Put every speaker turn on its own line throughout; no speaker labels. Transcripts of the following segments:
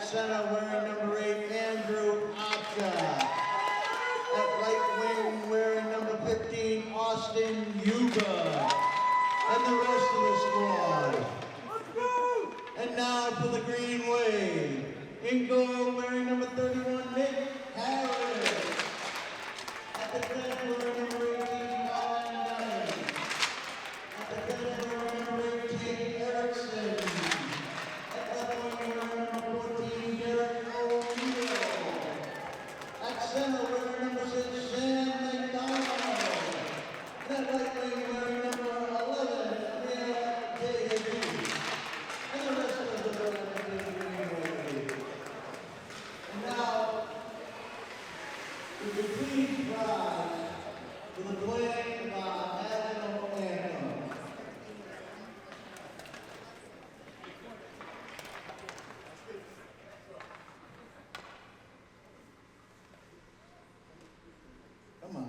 center, wearing number 8, Andrew Archer. At right wing, wearing number 15, Austin Huber. And the rest of the squad. And now for the Green Wave. In goal, wearing number 31, Nick Harris. At the center, wearing number 18, Colin Dunn. At the center, wearing number 18, Erickson. At left wing, wearing number 14, Derek O'Neill. At center, wearing number 6, Sam McDonald. And at right wing, wearing number 11, Leah Davies. And the rest of the Green Wave. And now, we will please rise to the playing of our national anthem. Come on.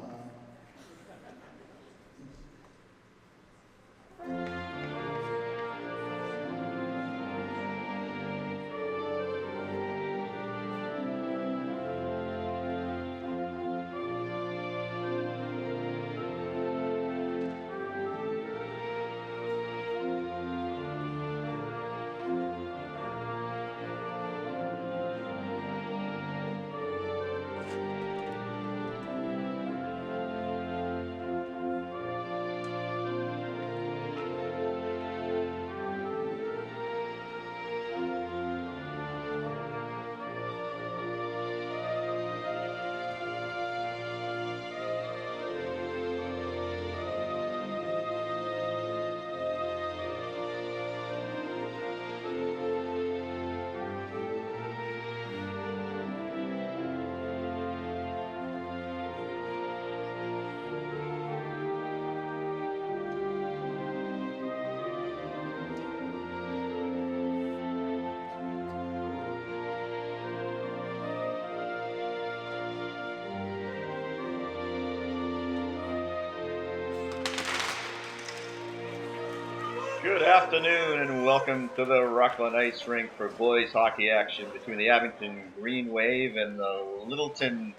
Good afternoon and welcome to the Rockland Ice Rink for boys hockey action between the Abington Green Wave and the Littleton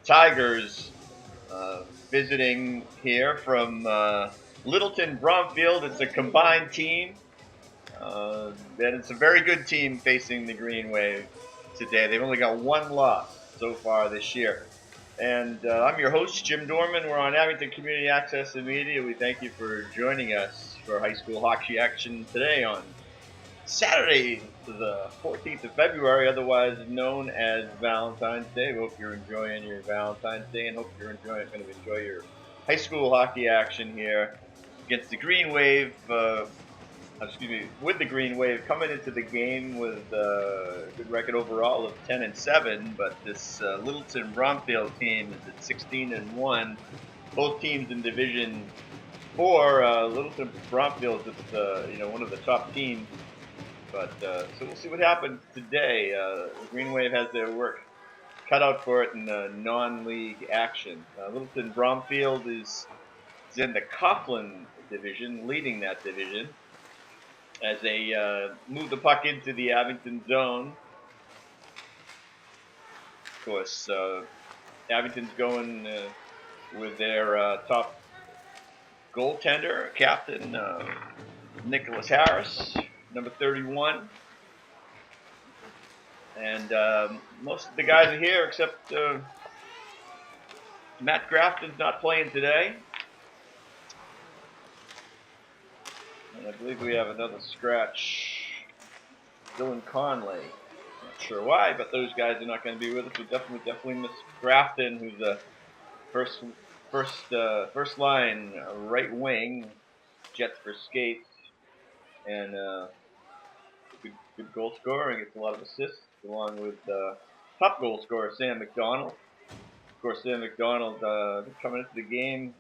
Tigers, visiting here from Littleton Bromfield. It's a combined team, and it's a very good team facing the Green Wave today. They've only got one loss so far this year. And I'm your host, Jim Dorman. We're on Abington Community Access and Media. We thank you for joining us for high school hockey action today on Saturday, the 14th of February, otherwise known as Valentine's Day. We hope you're enjoying your Valentine's Day and hope you're going to enjoy your high school hockey action here against the Green Wave. With the Green Wave coming into the game with a good record overall of 10-7, but this Littleton Bromfield team is at 16-1. Both teams in Division 4. Littleton Bromfield is one of the top teams, but so we'll see what happens today. The Green Wave has their work cut out for it in non-league action. Littleton Bromfield is in the Coughlin division, leading that division, as they move the puck into the Abington zone. Of course, Abington's going with their top goaltender, captain, Nicholas Harris, number 31. And most of the guys are here except Matt Grafton's not playing today. And I believe we have another scratch, Dylan Conley. Not sure why, but those guys are not going to be with us. We definitely miss Grafton, who's the first line right wing, jets for skates, and good goal scorer and gets a lot of assists, along with top goal scorer Sam McDonald. Of course, Sam McDonald coming into the game.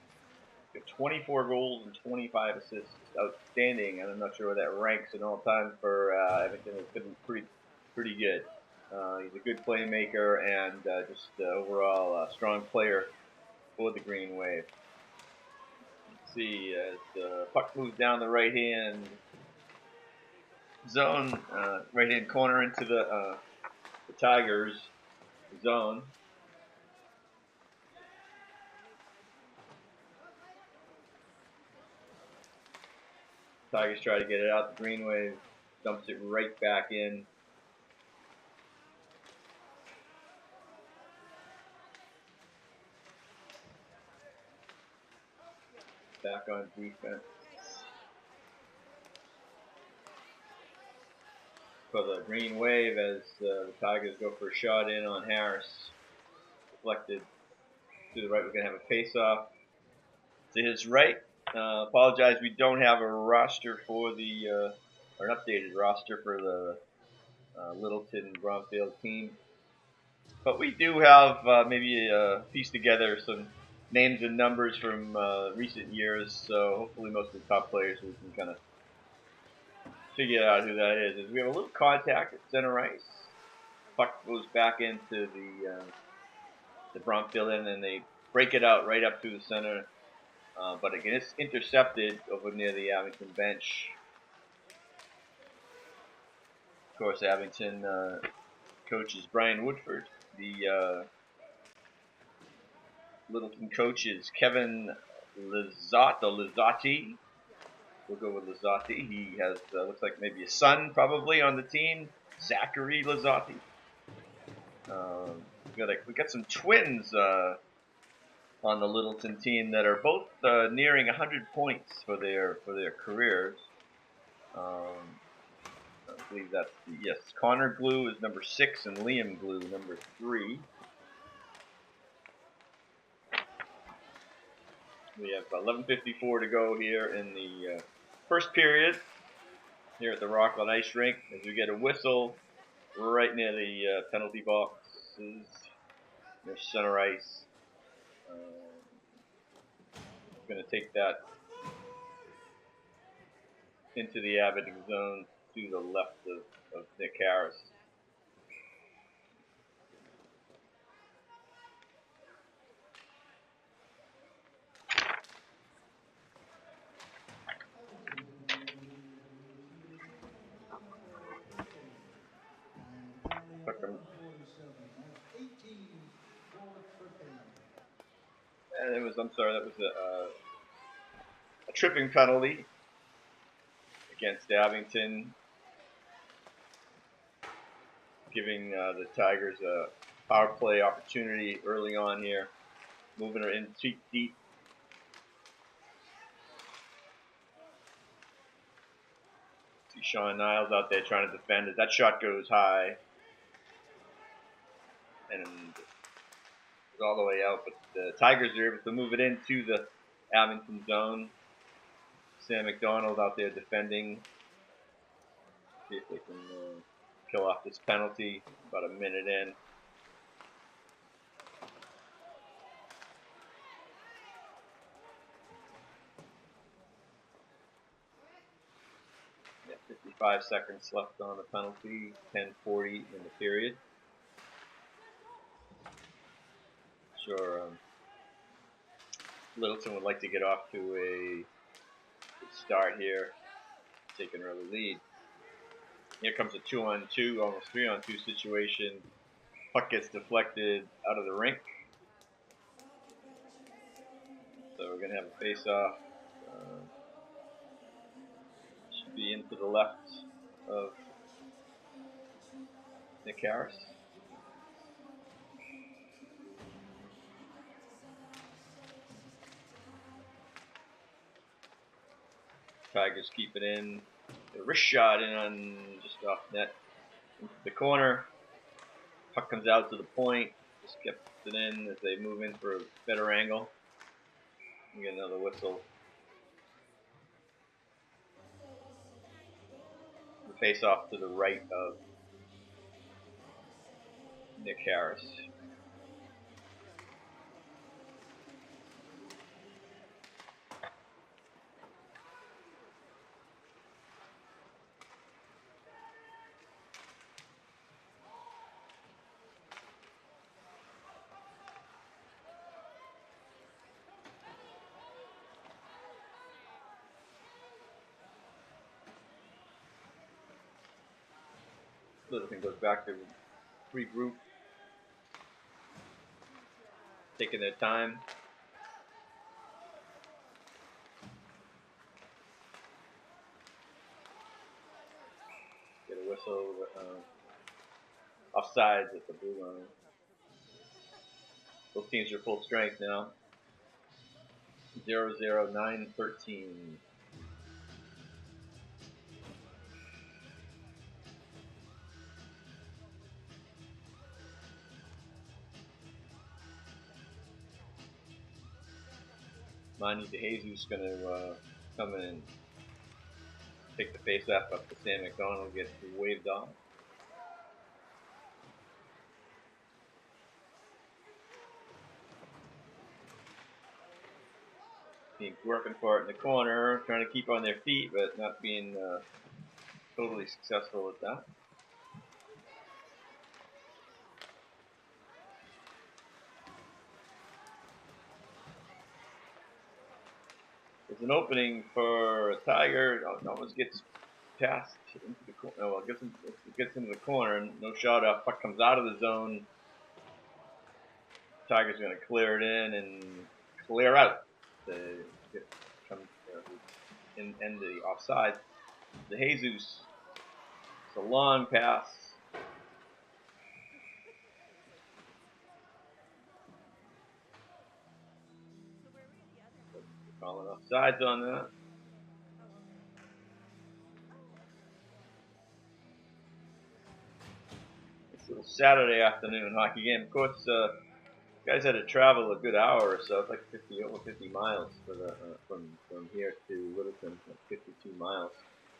24 goals and 25 assists, outstanding, and I'm not sure where that ranks in all time for Abington. It's been pretty good. He's a good playmaker and just overall a strong player for the Green Wave. Let's see, as the puck moves down the right-hand zone, right-hand corner into the Tigers zone. Tigers try to get it out. The Green Wave dumps it right back in. Back on defense for the Green Wave as the Tigers go for a shot in on Harris. Deflected to the right. We're going to have a face-off to his right. Apologize, we don't have a roster for the, or an updated roster for the Littleton Bromfield team. But we do have maybe pieced together some names and numbers from recent years, so hopefully most of the top players we can kind of figure out who that is. We have a little contact at center ice. Puck goes back into the Bromfield end, and they break it out right up through the center. But again, it's intercepted over near the Abington bench. Of course, Abington coach is Brian Woodford. The Littleton coach is Kevin Lizotti. We'll go with Lizotti. He has, looks like maybe a son probably on the team, Zachary Lizotti. We got some twins on the Littleton team that are both nearing 100 points for their careers. I believe that's yes. Connor Glue is number 6 and Liam Glue number 3. We have 11:54 to go here in the first period here at the Rockland Ice Rink as we get a whistle right near the penalty boxes near center ice. Going to take that into the Abington zone to the left of Nick Harris. And it was, I'm sorry, that was a tripping penalty against Abington, giving the Tigers a power play opportunity early on here, moving her in deep. See Sean Niles out there trying to defend it. That shot goes high and goes all the way out, but the Tigers are able to move it into the Abington zone. Sam McDonald out there defending. See if they can kill off this penalty. About a minute in. Yeah, 55 seconds left on the penalty. 10:40 in the period. Sure, Littleton would like to get off to a good start here, take an early lead. Here comes a 2-on-2, almost 3-on-2 situation. Puck gets deflected out of the rink. So we're going to have a face-off. Should be into the left of Nick Harris. Tigers keep it in. A wrist shot in on just off net into the corner. Puck comes out to the point. Just kept it in as they move in for a better angle. We get another whistle. The face off to the right of Nick Harris. Littleton goes back to regroup, taking their time. Get a whistle offsides at the blue line. Both teams are full strength now. 0-0, 9-13. Manny DeJesus going to come in and take the face off up to Sam McDonald, get waved off. Teams working for it in the corner, trying to keep on their feet, but not being totally successful at that. There's an opening for a Tiger. Almost gets passed into the corner. Oh, well, it gets into the corner. No shot off. Puck comes out of the zone. Tiger's going to clear it in and clear out to come end the offside. The Jesus. It's a long pass. Calling offsides on that. It's a little Saturday afternoon hockey game. Of course, guys had to travel a good hour or so. It's like over 50 miles for the from here to Littleton. Like 52 miles,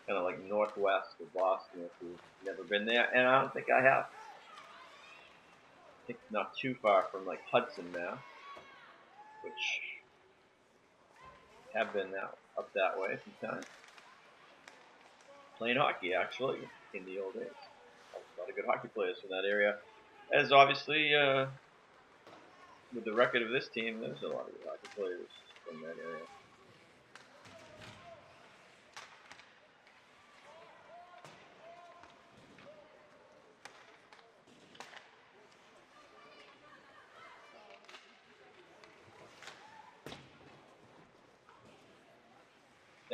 kind of like northwest of Boston. If you've never been there, and I don't think I have. I think it's not too far from like Hudson now, which have been up that way a few times. Playing hockey actually in the old days. A lot of good hockey players from that area. As obviously, with the record of this team, there's a lot of good hockey players from that area.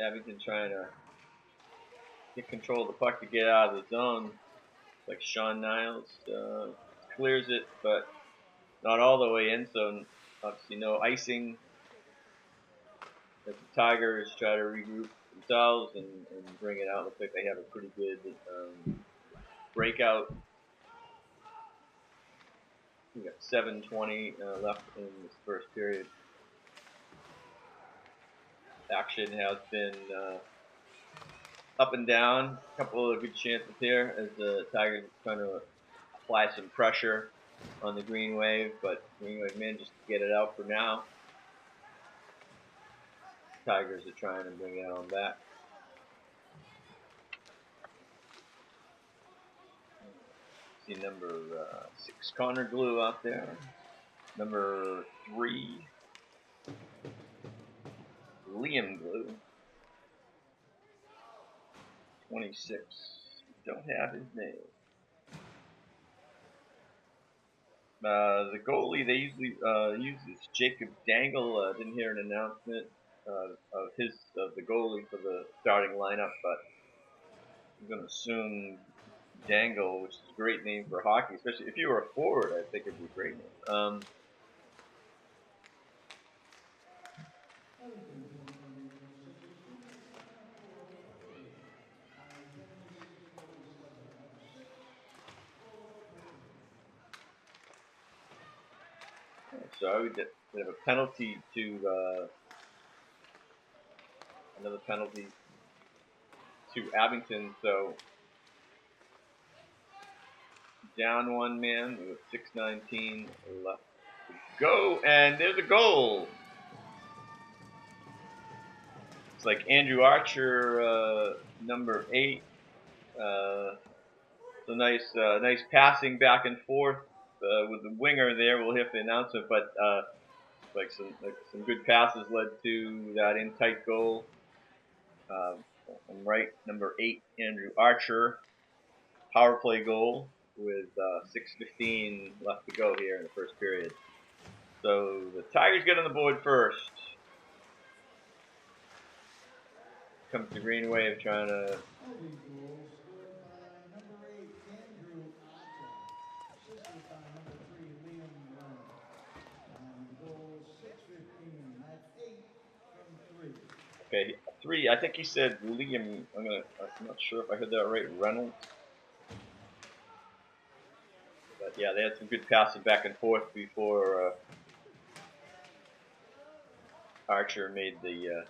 Abington trying to get control of the puck to get out of the zone. Like Sean Niles clears it, but not all the way in, so obviously no icing. As the Tigers try to regroup themselves and bring it out. Looks like they have a pretty good breakout. We got 7:20 left in this first period. Action has been up and down. A couple of good chances here as the Tigers are trying to apply some pressure on the Green Wave, but Green Wave manages to get it out for now. Tigers are trying to bring it on back. See number 6 Connor Glue out there. Number 3 Liam Glue. 26. Don't have his name. The goalie they usually use is Jacob Dangle. Didn't hear an announcement of the goalie for the starting lineup, but I'm going to assume Dangle, which is a great name for hockey, especially if you were a forward. I think it'd be a great name. So we have a penalty to another penalty to Abington. So down one man with 6:19 left to go, and there's a goal. It's like Andrew Archer, number 8. So nice passing back and forth with the winger there. We'll hit the announcement, but like some good passes led to that in tight goal. I'm right, number 8, Andrew Archer, power play goal with 6:15 left to go here in the first period. So the Tigers get on the board first. Comes the Green Wave trying to.
Early goal scored by number 8, Andrew Archer, assisted by number 3, Liam Leonard. Time of goal, 6:15. That's 8 from 3.
Okay, 3. I think he said Liam. I'm not sure if I heard that right. Reynolds. But yeah, they had some good passing back and forth before Archer made the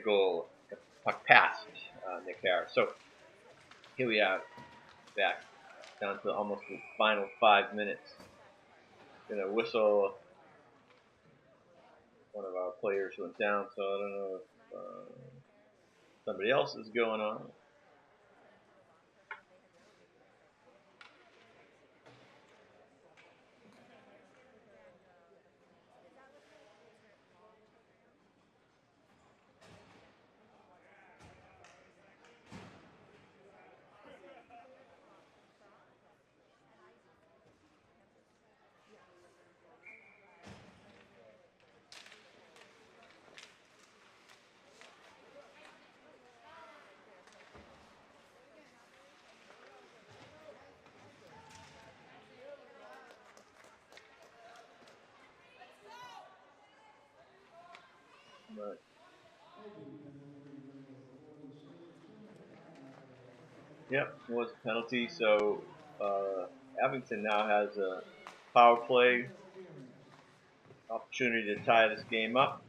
goal. Puck passed Nick Harris. So here we are, back down to almost the final 5 minutes. Gonna whistle. One of our players went down, so I don't know if somebody else is going on. But yep, was a penalty. So Abington now has a power play opportunity to tie this game up.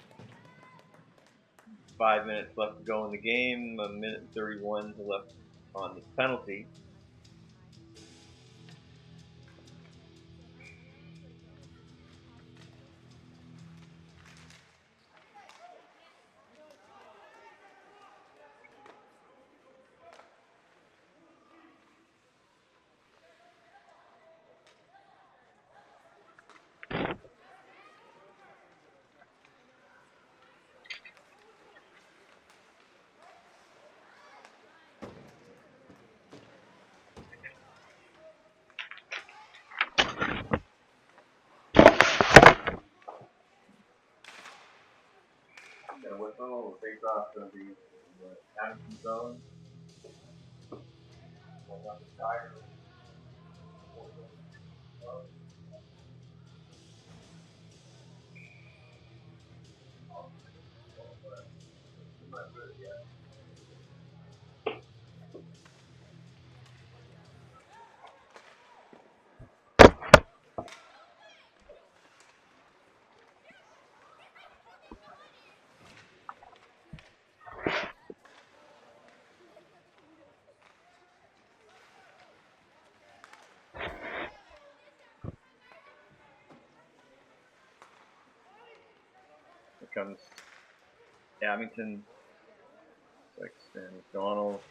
5 minutes left to go in the game. 1:31 left on this penalty. Gonna whistle. The face-off gonna be in the Abington zone. Here comes Abington. Sexton, McDonald.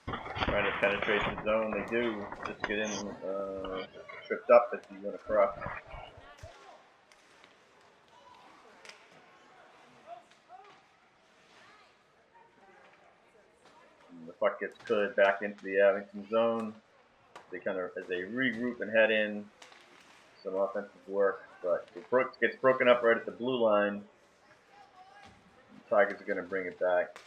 Trying to penetrate the zone. They do. Just get in, tripped up as he went across. And the puck gets cleared back into the Abington zone. They as they regroup and head in. Some offensive work, but it gets broken up right at the blue line. The Tigers are going to bring it back.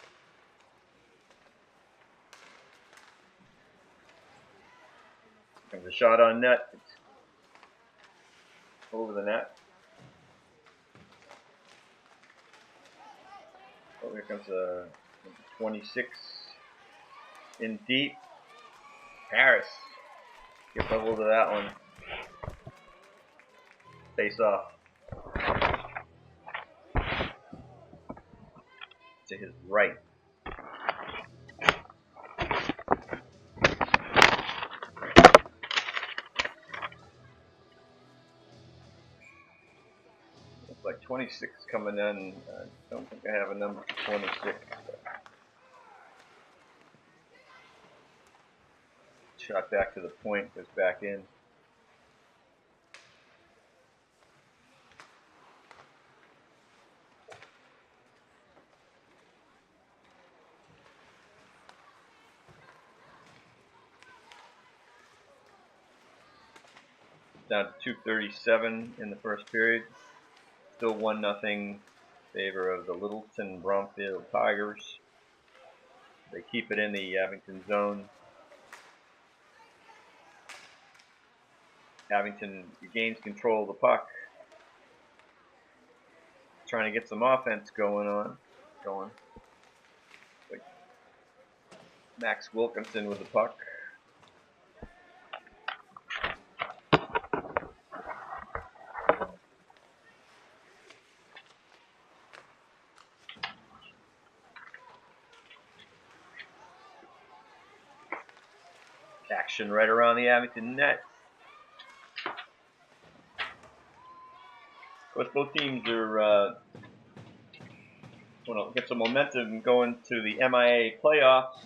Comes a shot on net. It's over the net. Oh, here comes a 26 in deep. Harris gets a hold of that one. Face off to his right. Looks like 26 coming in. I don't think I have a number for 26. Shot back to the point, goes back in. down to 2:37 in the first period. Still 1-0 favor of the Littleton Bromfield Tigers. They keep it in the Abington zone. Abington regains control of the puck, trying to get some offense going. Like Max Wilkinson with the puck. Action right around the Abington net. Of course, both teams are want to get some momentum going to the MIA playoffs.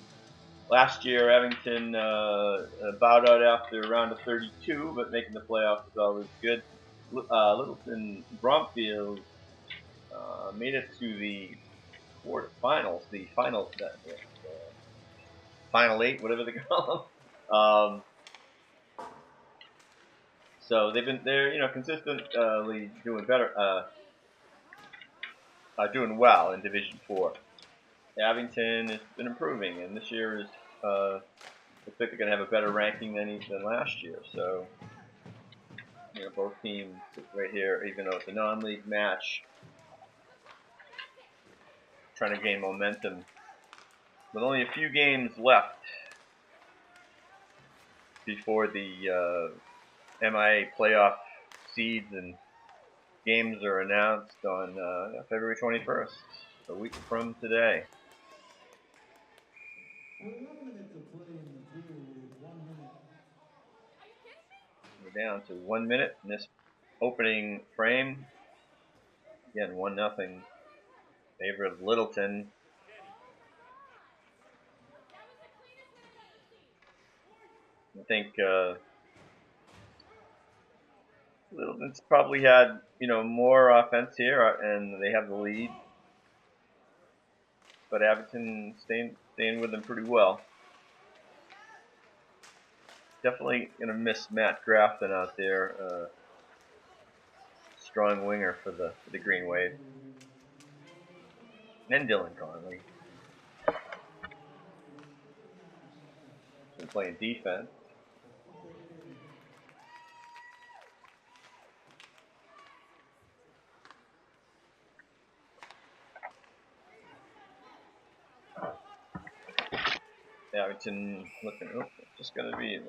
Last year, Abington bowed out after a round of 32, but making the playoffs is always good. Littleton Bromfield made it to the quarterfinals, the final, final 8, whatever they call them. So they're consistently doing better, doing well in Division 4. Abington has been improving, and this year is looks like they're going to have a better ranking than last year. So, both teams right here, even though it's a non-league match, trying to gain momentum. With only a few games left before the MIA playoff seeds and games are announced on February 21st, a week from today. We're down to 1 minute in this opening frame. Again, 1-0 favor of Littleton. I think Littleton's probably had more offense here, and they have the lead. But Abington staying with them pretty well. Definitely gonna miss Matt Grafton out there. Strong winger for the Green Wave. And Dylan Conley. Been playing defense. Abington looking, just gonna be,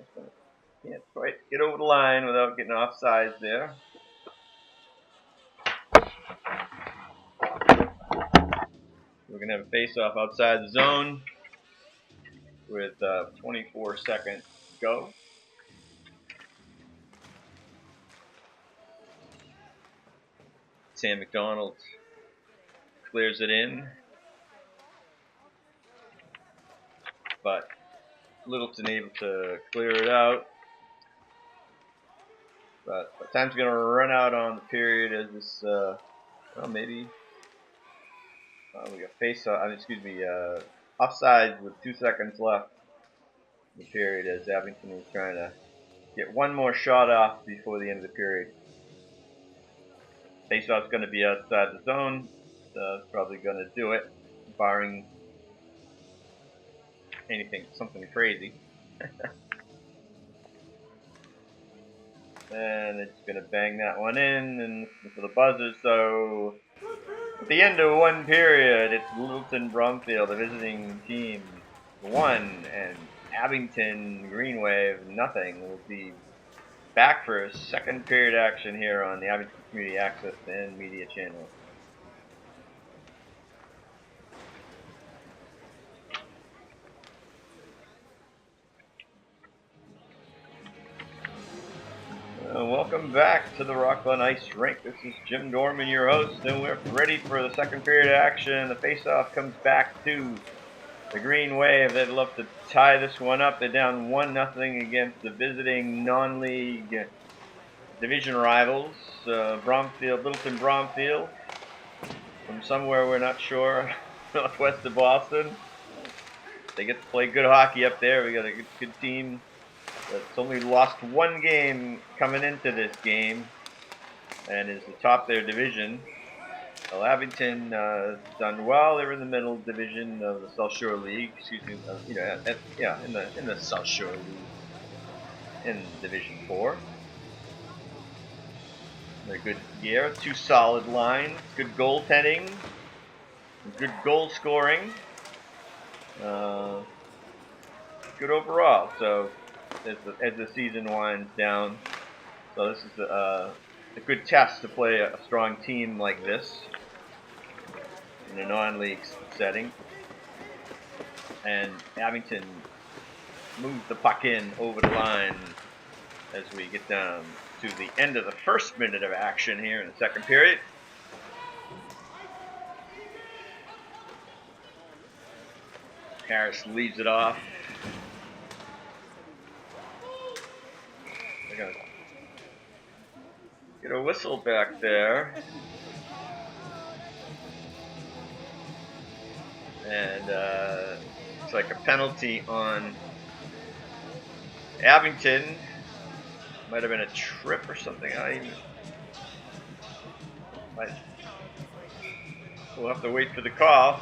can't quite get over the line without getting offsides there. We're gonna have a face-off outside the zone with 24 seconds to go. Sam McDonald clears it in, but Littleton able to clear it out. But time's going to run out on the period as this, maybe we got offsides with 2 seconds left in the period as Abington is trying to get one more shot off before the end of the period. Face-off's going to be outside the zone, so it's probably going to do it, barring something crazy. And it's going to bang that one in and for the buzzer. So at the end of one period, it's Littleton Bromfield, the visiting team, 1, and Abington Green Wave 0. We'll be back for a second period action here on the Abington Community Access and Media channel. Welcome back to the Rockland Ice Rink. This is Jim Dorman, your host, and we're ready for the second period action. The face-off comes back to the Green Wave. They'd love to tie this one up. They're down 1-0 against the visiting non-league division rivals, Littleton Bromfield, from somewhere we're not sure, northwest of Boston. They get to play good hockey up there. We got a good team that's only lost one game coming into this game and is atop their division. Well, Abington done well. They're in the middle division of the South Shore League. Excuse me, in the South Shore League in Division 4. A good year, 2 solid lines, good goaltending, good goal scoring, good overall. So as the season winds down, so this is a good test to play a strong team like this in a non-league setting. And Abington moves the puck in over the line as we get down to the end of the first minute of action here in the second period. Harris leads it off. They're gonna get a whistle back there. And it's like a penalty on Abington. Might have been a trip or something. We'll have to wait for the call.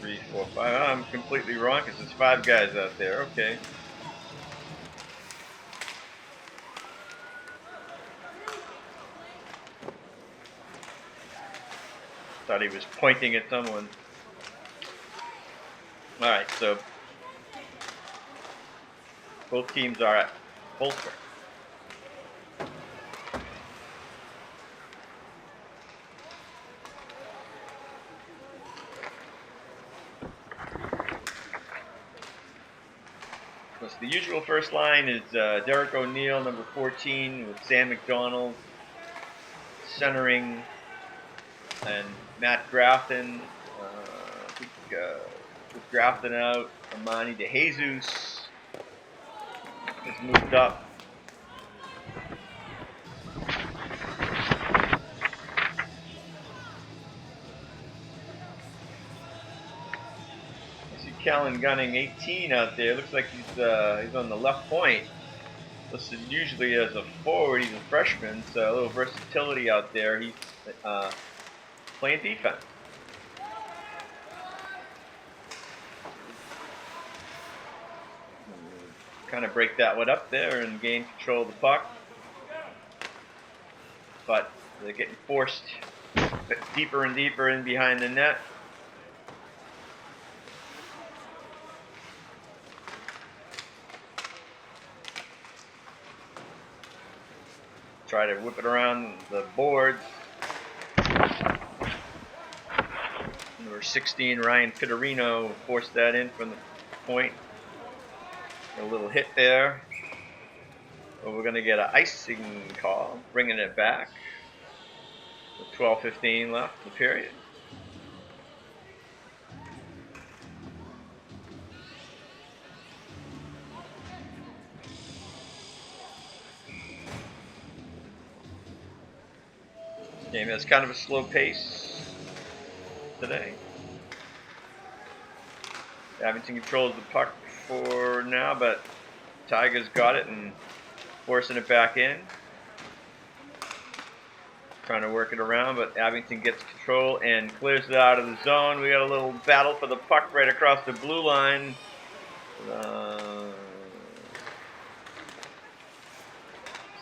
3, 4, 5. Oh, I'm completely wrong because there's 5 guys out there. Okay. Thought he was pointing at someone. Alright, so both teams are at full strength. So the usual first line is Derek O'Neill, number 14, with Sam McDonald centering, and Matt Grafton. With Grafton out, Amani DeJesus has moved up. I see Callan Gunning, 18, out there. Looks like he's on the left point. Listed usually as a forward. He's a freshman, so a little versatility out there. He's playing defense. Kind of break that one up there and gain control of the puck. But they're getting forced deeper and deeper in behind the net. Try to whip it around the boards. Number 16, Ryan Fitorino, forced that in from the point. A little hit there. But we're going to get an icing call, bringing it back. With 12:15 left in the period. Game has kind of a slow pace today. Abington controls the puck for now, but Tigers got it and forcing it back in. Trying to work it around, but Abington gets control and clears it out of the zone. We got a little battle for the puck right across the blue line.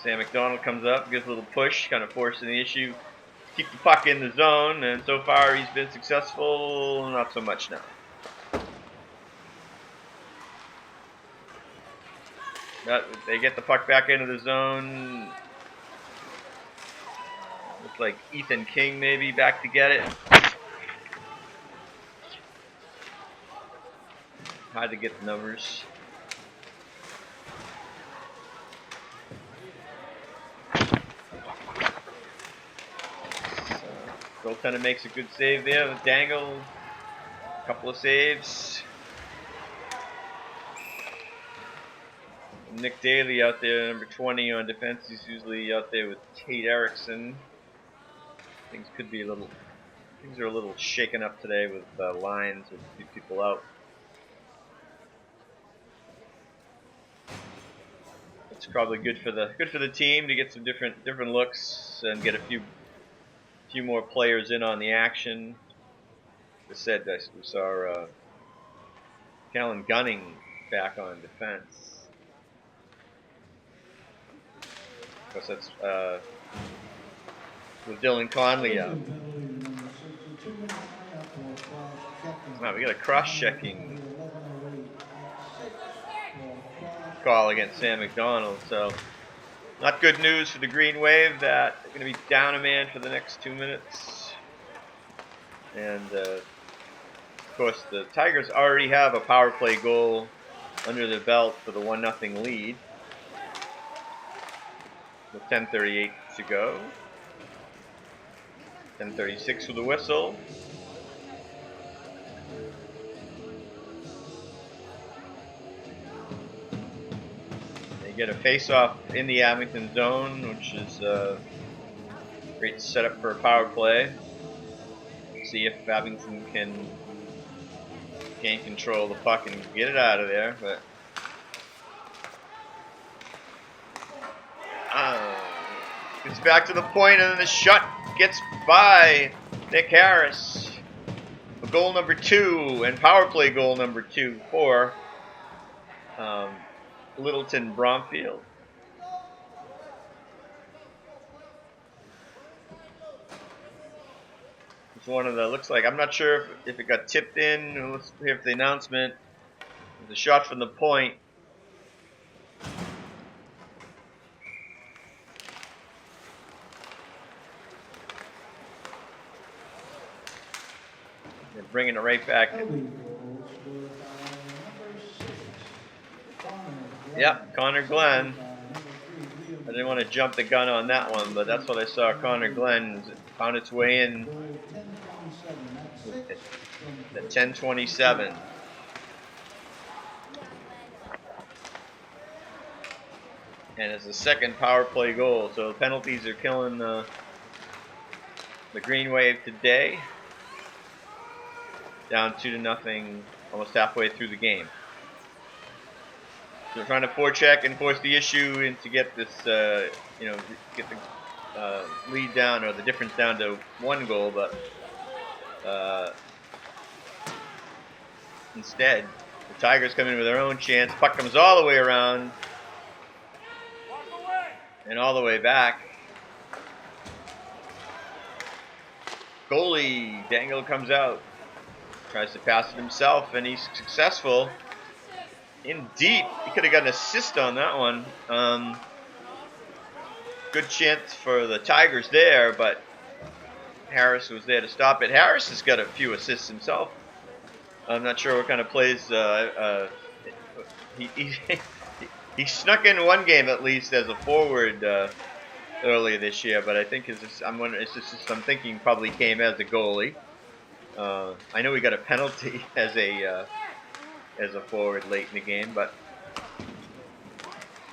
Sam McDonald comes up, gives a little push, kind of forcing the issue. Keep the puck in the zone, and so far he's been successful. Not so much now. They get the puck back into the zone. Looks like Ethan King maybe back to get it. Hard to get the numbers. Goaltender makes a good save there. Dangle, a couple of saves. Nick Daly out there, number 20 on defense. He's usually out there with Tate Erickson. Things are a little shaken up today with lines with a few people out. probably good for the team to get some different looks and get a few more players in on the action. As I said, we saw Callan Gunning back on defense. Of course, that's with Dylan Conley out. Wow, we got a cross-checking call against Sam McDonald, so not good news for the Green Wave that they're going to be down a man for the next 2 minutes. And of course, the Tigers already have a power play goal under their belt for the 1-0 lead with 10:38 to go. 10:36 with the whistle. They get a face-off in the Abington zone, which is a great setup for a power play. See if Abington can gain control of the puck and get it out of there. But it's back to the point, and then the shot gets by Nick Harris. Goal number 2 and power play goal number 2 for Littleton Bromfield. It's one of the, looks like, I'm not sure if it got tipped in. Let's hear the announcement. The shot from the point. They're bringing it right back. Yep, Connor Glenn. I didn't want to jump the gun on that one, but that's what I saw. Connor Glenn found its way in at 10:27. And it's the second power play goal. So penalties are killing the Green Wave today. Down 2-0, almost halfway through the game. So we're trying to forecheck and force the issue and to get this, get the lead down or the difference down to 1 goal, but instead, the Tigers come in with their own chance. Puck comes all the way around and all the way back. Goalie Dangle comes out, tries to pass it himself, and he's successful. In deep, he could have got an assist on that one. Good chance for the Tigers there, but Harris was there to stop it. Harris has got a few assists himself. I'm not sure what kind of plays. He snuck in one game at least as a forward earlier this year, but I think I'm thinking probably came as a goalie. I know we got a penalty as a forward late in the game, but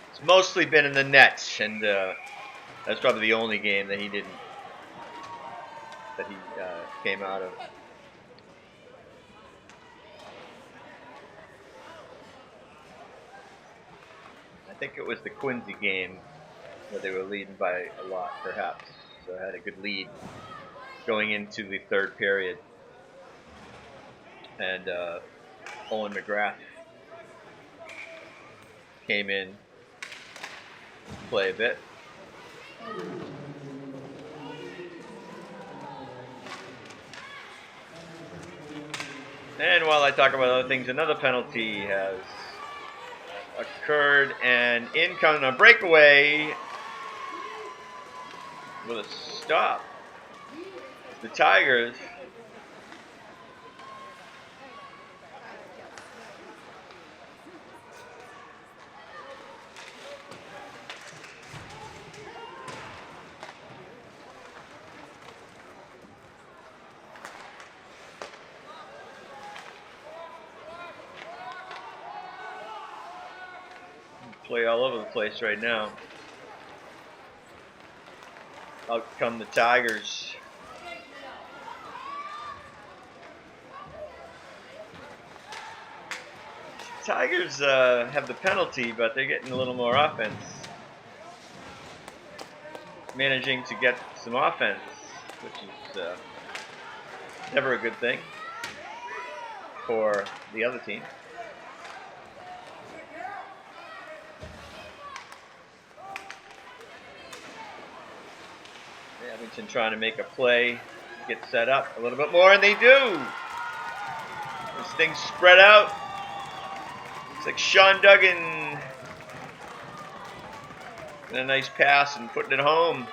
it's mostly been in the net, and that's probably the only game that he came out of. I think it was the Quincy game where they were leading by a lot, perhaps. So I had a good lead going into the third period. And Owen McGrath came in to play a bit. And while I talk about other things, another penalty has occurred, and in coming a breakaway with a stop. The Tigers play all over the place right now. Out come the Tigers. Tigers have the penalty, but they're getting a little more offense. managing to get some offense, which is never a good thing for the other team. Abington trying to make a play, get set up a little bit more, and they do. This thing's spread out. Looks like Sean Duggan and a nice pass and putting it home.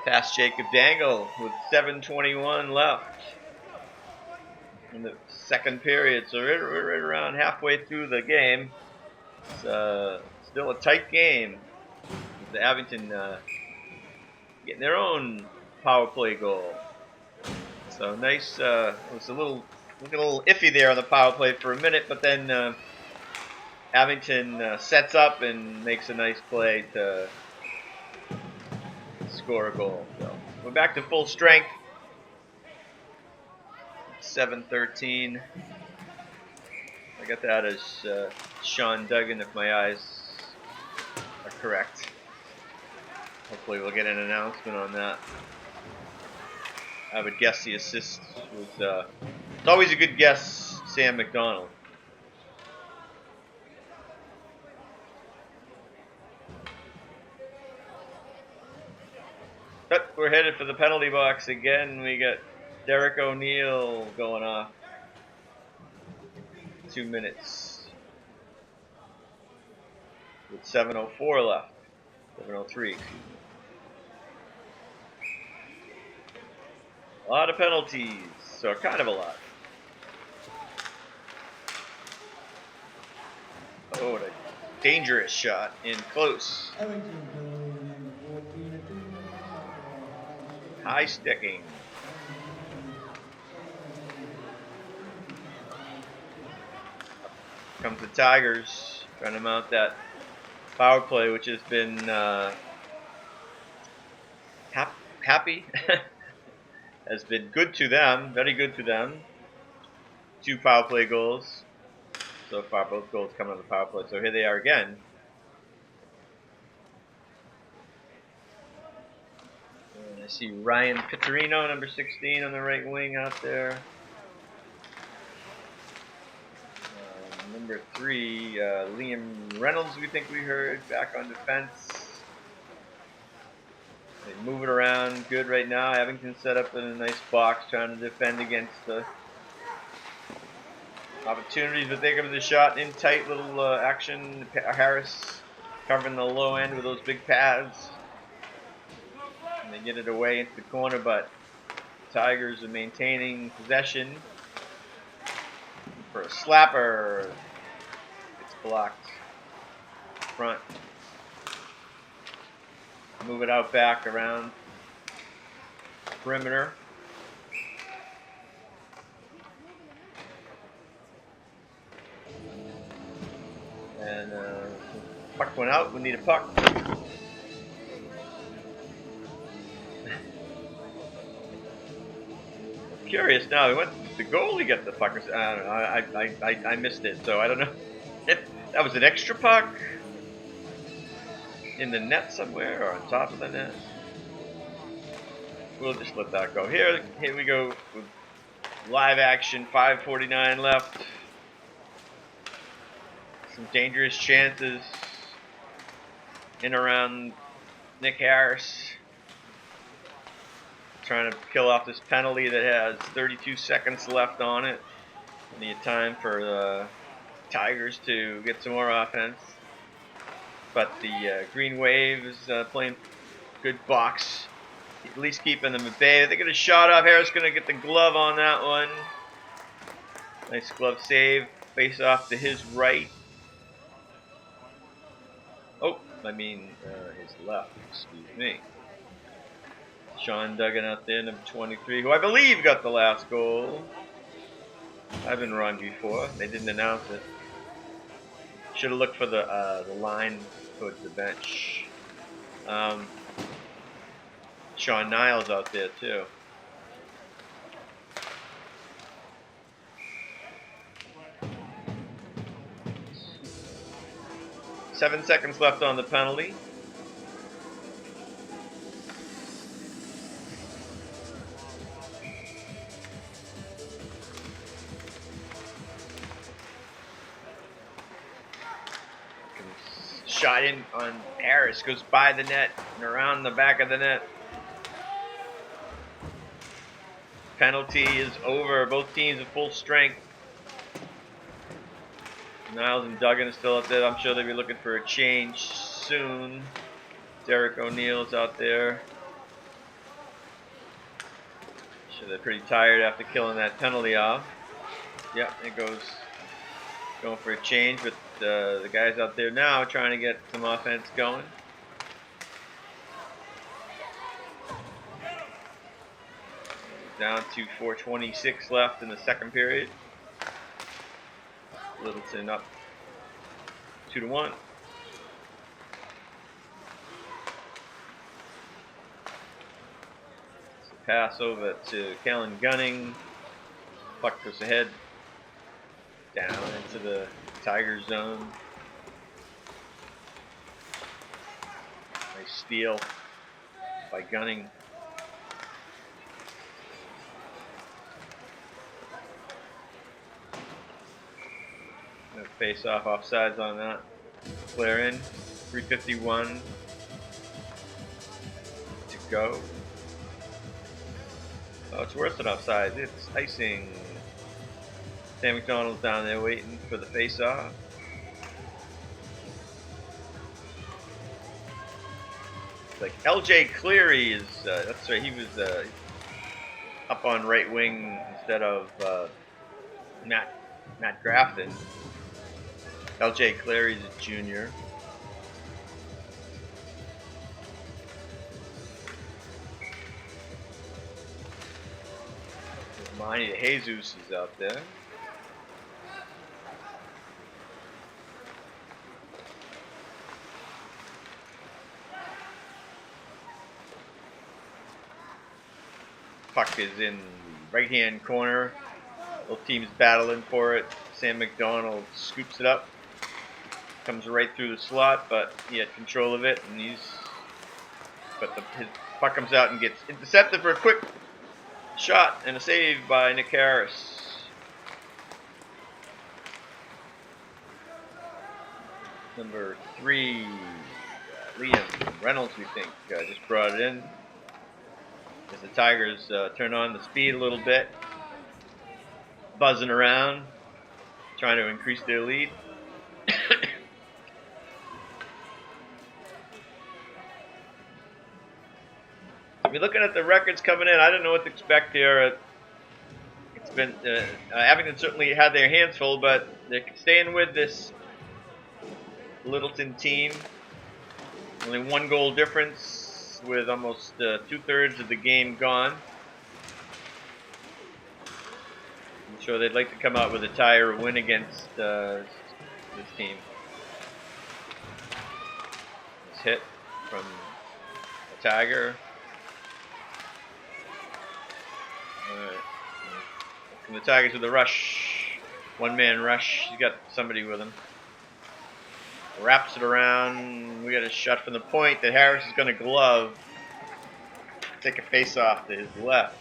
Past Jacob Dangle with 7:21 left in the second period. So we're right around halfway through the game. It's still a tight game. The Abington getting their own power play goal. So nice. It was a little iffy there on the power play for a minute, but then Abington sets up and makes a nice play to score a goal. So we're back to full strength. 7:13. I got that as Sean Duggan if my eyes are correct. Hopefully we'll get an announcement on that. I would guess the assist was, it's always a good guess, Sam McDonald. But we're headed for the penalty box again. We got Derek O'Neill going off. 2 minutes. With 7:04 left. 7:03, excuse me. A lot of penalties, so kind of a lot. Oh, what a dangerous shot in close. High sticking. Comes the Tigers trying to mount that power play, which has been happy. Has been good to them, very good to them. 2 power play goals so far, both goals coming on the power play. So here they are again. And I see Ryan Pittarino, number 16, on the right wing out there. Number 3, Liam Reynolds, we think we heard, back on defense. They move it around good right now. Abington set up in a nice box trying to defend against the opportunities, but there comes the shot in tight little action. Harris covering the low end with those big pads. And they get it away into the corner, but Tigers are maintaining possession for a slapper. It's blocked front. Move it out back around perimeter. And puck went out. We need a puck. Curious now. We went the goalie got the puck. I don't know. I missed it, so I don't know if that was an extra puck in the net somewhere or on top of the net. We'll just let that go. Here we go with live action. 5:49 left. Some dangerous chances in around Nick Harris. Trying to kill off this penalty that has 32 seconds left on it. Plenty of time for the Tigers to get some more offense. But the Green Wave is playing good box, at least keeping them at bay. They get a shot off. Harris going to get the glove on that one. Nice glove save. Face off to his right. Oh, I mean his left. Excuse me. Sean Duggan out there, number 23, who I believe got the last goal. I've been wrong before. They didn't announce it. Should have looked for the line towards the bench. Sean Niles out there too. Seven seconds left on the penalty. shot in on Harris, goes by the net and around the back of the net. Penalty is over. Both teams at full strength. Niles and Duggan are still out there. I'm sure they'll be looking for a change soon. Derek O'Neill's out there. Sure, they're pretty tired after killing that penalty off. Yep, it goes going for a change, but the guys out there now trying to get some offense going. Down to 4:26 left in the second period. Littleton up 2-1. Pass over to Kellen Gunning. Puck goes ahead. Down into the Tiger zone. Nice steal by Gunning. Face off offsides on that. Clear in. 3:51 to go. Oh, it's worse than offsides. It's icing. Sam McDonald's down there waiting for the face off. It's like LJ Cleary is. That's right. He was up on right wing instead of Matt Grafton. LJ Cleary's a junior. Manny Jesus is out there. Puck is in the right-hand corner. Both teams battling for it. Sam McDonald scoops it up. Comes right through the slot, but he had control of it, and his puck comes out and gets intercepted for a quick shot and a save by Nick Harris. Number 3, Liam Reynolds, we think, just brought it in. As the Tigers turn on the speed a little bit, buzzing around, trying to increase their lead. I mean, looking at the records coming in, I didn't know what to expect here. It's been Abington certainly had their hands full, but they're staying with this Littleton team. Only 1 goal difference with almost 2/3 of the game gone. I'm sure they'd like to come out with a tie or a win against this team. This hit from the Tiger. Alright. From the Tigers with a rush. 1-man rush. He's got somebody with him. Wraps it around. We got a shot from the point that Harris is going to glove. Take a face off to his left.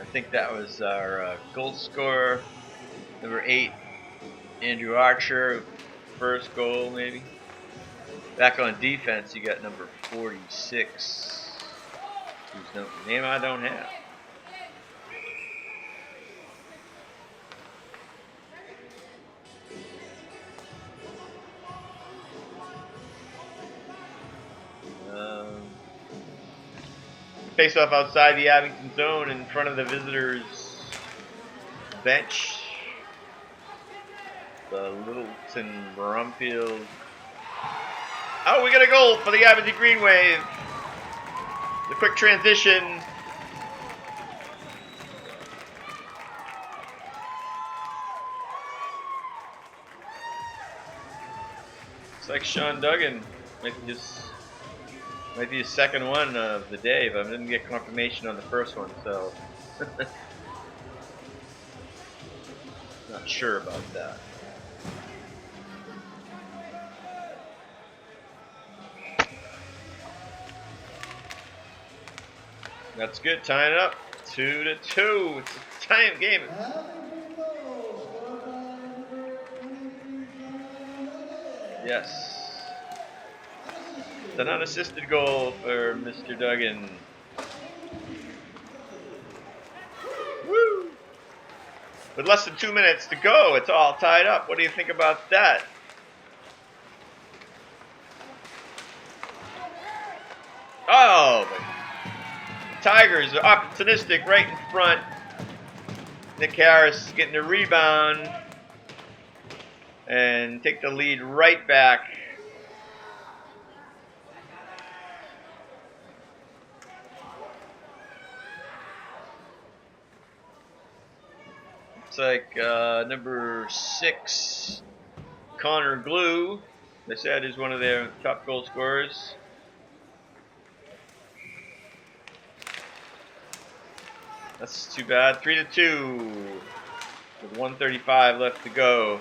I think that was our goal scorer. Number 8, Andrew Archer. First goal, maybe. Back on defense, you got number 46. Whose name I don't have. Face off outside the Abington zone in front of the visitors' bench. The Littleton Brumfield. Oh, we got a goal for the Abington Green Wave. The quick transition. Looks like Sean Duggan might be his second one of the day, but I didn't get confirmation on the first one, so not sure about that. That's good. Tying it up 2-2. It's a time game. Yes. It's an unassisted goal for Mr. Duggan. Woo! With less than 2 minutes to go, it's all tied up. What do you think about that? Oh, the Tigers are opportunistic right in front. Nick Harris getting a rebound and take the lead right back. Looks like number 6, Connor Glue, they said, is one of their top goal scorers. That's too bad. 3-2 with 1:35 left to go.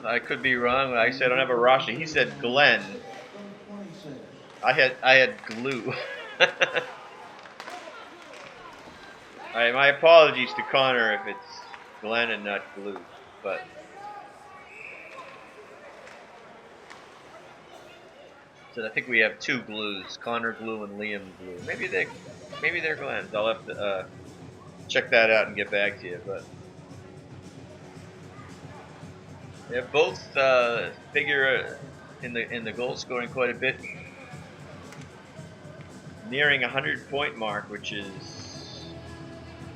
I could be wrong. I said I don't have a roster. He said Glenn. I had glue. Alright, my apologies to Connor if it's Glenn and not glue. But so I think we have 2 glues, Connor Glue and Liam Glue. Maybe they're Glenn's. I'll have to check that out and get back to you. But yeah, both figure in the goal scoring quite a bit, nearing 100-point mark, which is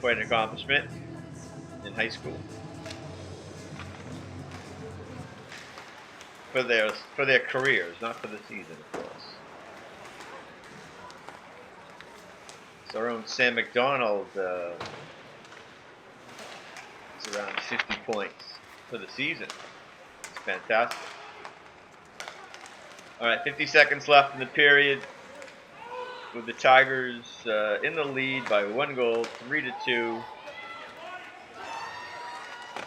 quite an accomplishment in high school for their careers, not for the season, of course. So our own Sam McDonald is around 50 points for the season. It's fantastic. All right, 50 seconds left in the period, with the Tigers in the lead by 1 goal, 3-2.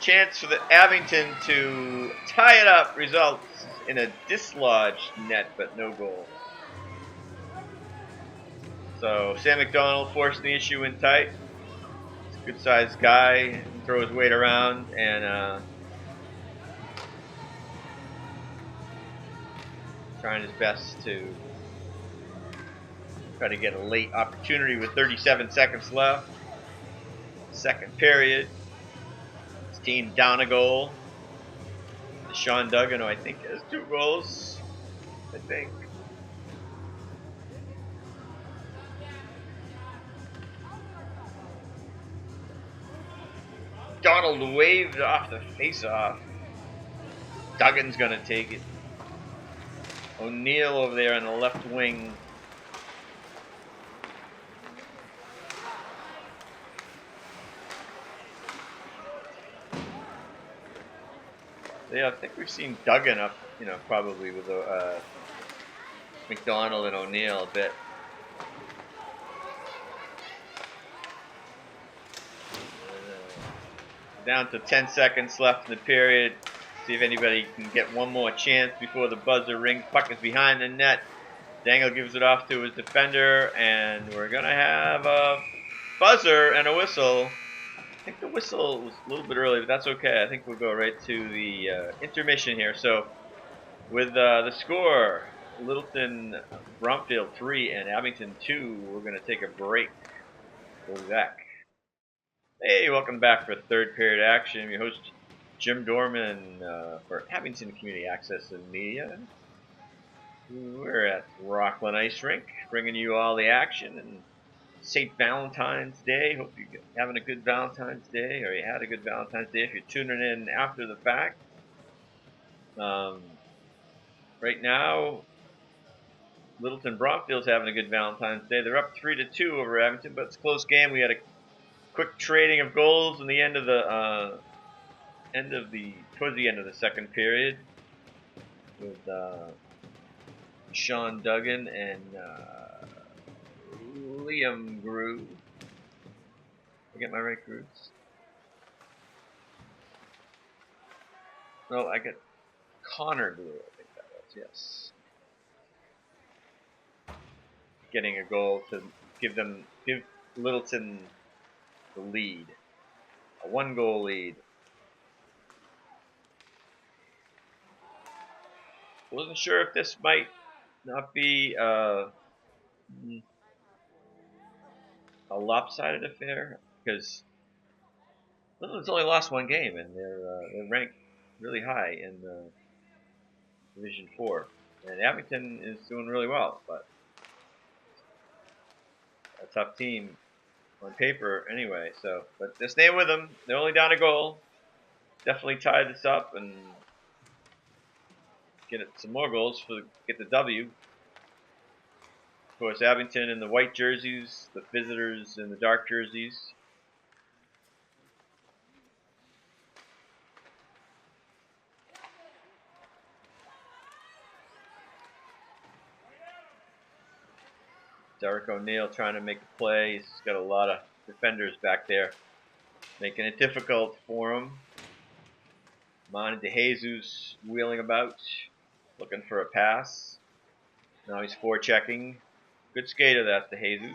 Chance for the Abington to tie it up results in a dislodged net, but no goal. So Sam McDonald forcing the issue in tight. He's a good-sized guy, can throw his weight around, and trying his best to try to get a late opportunity with 37 seconds left. Second period. His team down a goal. Sean Duggan, who I think has 2 goals. I think. Donald waved off the face-off. Duggan's gonna take it. O'Neill over there on the left wing. Yeah, I think we've seen Duggan up, probably with McDonald and O'Neill a bit. Down to 10 seconds left in the period. See if anybody can get one more chance before the buzzer rings. Puck is behind the net. Dangle gives it off to his defender, and we're going to have a buzzer and a whistle. I think the whistle was a little bit early, but that's okay. I think we'll go right to the intermission here. So with the score, Littleton, Bromfield 3 and Abington 2, we're going to take a break. We'll be back. Hey, welcome back for third period action. I'm your host, Jim Dorman, for Abington Community Access and Media. We're at Rockland Ice Rink, bringing you all the action. And St. Valentine's Day. Hope you're having a good Valentine's Day, or you had a good Valentine's Day if you're tuning in after the fact. Right now, Littleton Bromfield's having a good Valentine's Day. They're up 3-2 over Abington, but it's a close game. We had a quick trading of goals in the towards the end of the second period, with Sean Duggan and Liam Grew. I get my right groups? No, I get Connor Grew, I think that was, yes. Getting a goal to give Littleton the lead. A 1-goal lead. Wasn't sure if this might not be a lopsided affair, because Littleton's only lost 1 game, and they're ranked really high in Division 4. And Abington is doing really well, but a tough team on paper anyway. So, but they're staying with them. They're only down a goal. Definitely tie this up and get it some more goals for get the W. Of course, Abington in the white jerseys, the visitors in the dark jerseys. Derek O'Neill trying to make a play. He's got a lot of defenders back there, making it difficult for him. Monte DeJesus wheeling about, looking for a pass. Now he's forechecking. Good skater, that's DeJesus.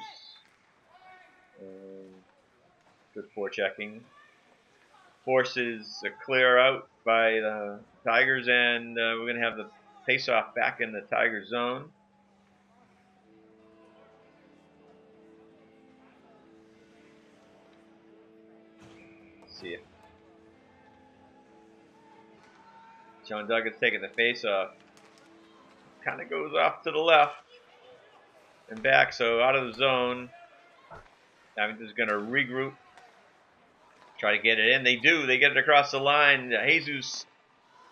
Good forechecking. Forces a clear out by the Tigers, and we're going to have the face-off back in the Tiger zone. See it. John Duggan's taking the face-off. Kind of goes off to the left and back, so out of the zone. Abington's going to regroup. Try to get it in. They do. They get it across the line. Jesus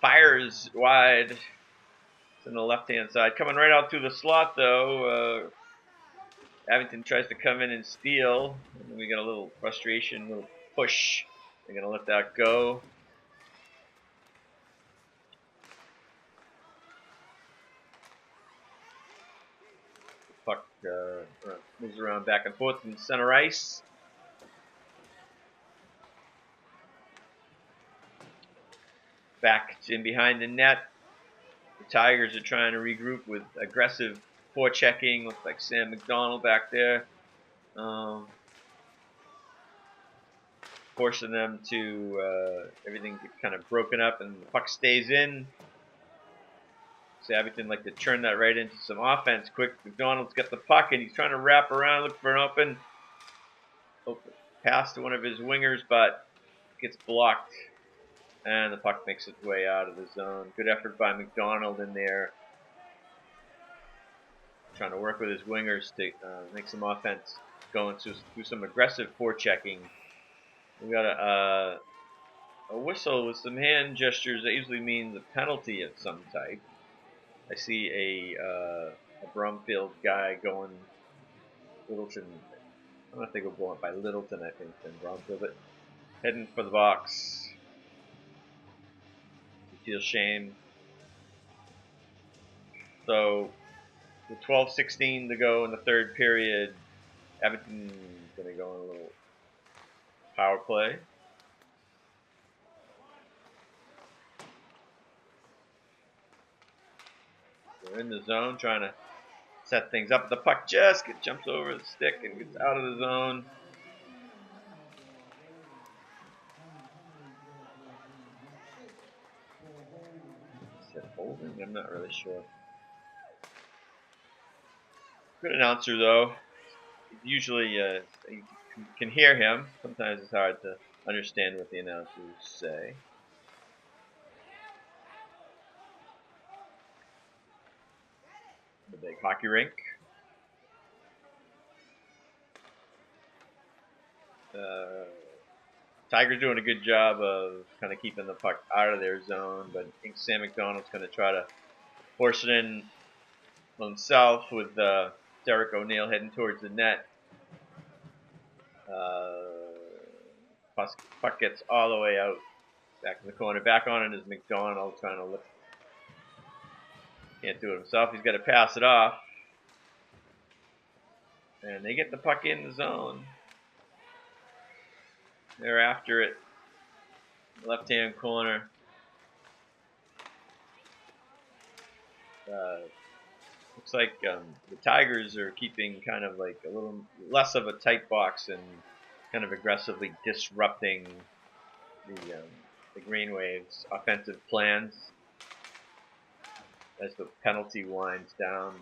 fires wide. It's on the left-hand side. Coming right out through the slot, though. Abington tries to come in and steal. And we got a little frustration, a little push. They're going to let that go. The puck moves around back and forth in center ice. Back in behind the net. The Tigers are trying to regroup with aggressive forechecking. Looks like Sam McDonald back there. Forcing them to everything get kind of broken up, and the puck stays in. So Abington like to turn that right into some offense quick. McDonald's got the puck, and he's trying to wrap around, look for an open pass to one of his wingers, but gets blocked. And the puck makes its way out of the zone. Good effort by McDonald in there. Trying to work with his wingers to make some offense going, to do some aggressive forechecking. We got a whistle with some hand gestures that usually means a penalty of some type. I see a Brumfield guy going Littleton. I don't know if they go going by Littleton, I think, than Brumfield, but heading for the box. Feel shame. So, with 12:16 to go in the third period, Abington's going to go on a little power play. They're in the zone trying to set things up. The puck just jumps over the stick and gets out of the zone. Is it holding? I'm not really sure. Good announcer, though. Usually you can hear him. Sometimes it's hard to understand what the announcers say. The big hockey rink. Tigers doing a good job of kind of keeping the puck out of their zone, but I think Sam McDonald's going to try to force it in himself with Derek O'Neill heading towards the net. Puck gets all the way out, back in the corner. Back on it is McDonald trying to look. Can't do it himself. He's got to pass it off. And they get the puck in the zone. They're after it. Left-hand corner. Looks like the Tigers are keeping kind of like a little less of a tight box, and kind of aggressively disrupting the Green Wave's offensive plans as the penalty winds down,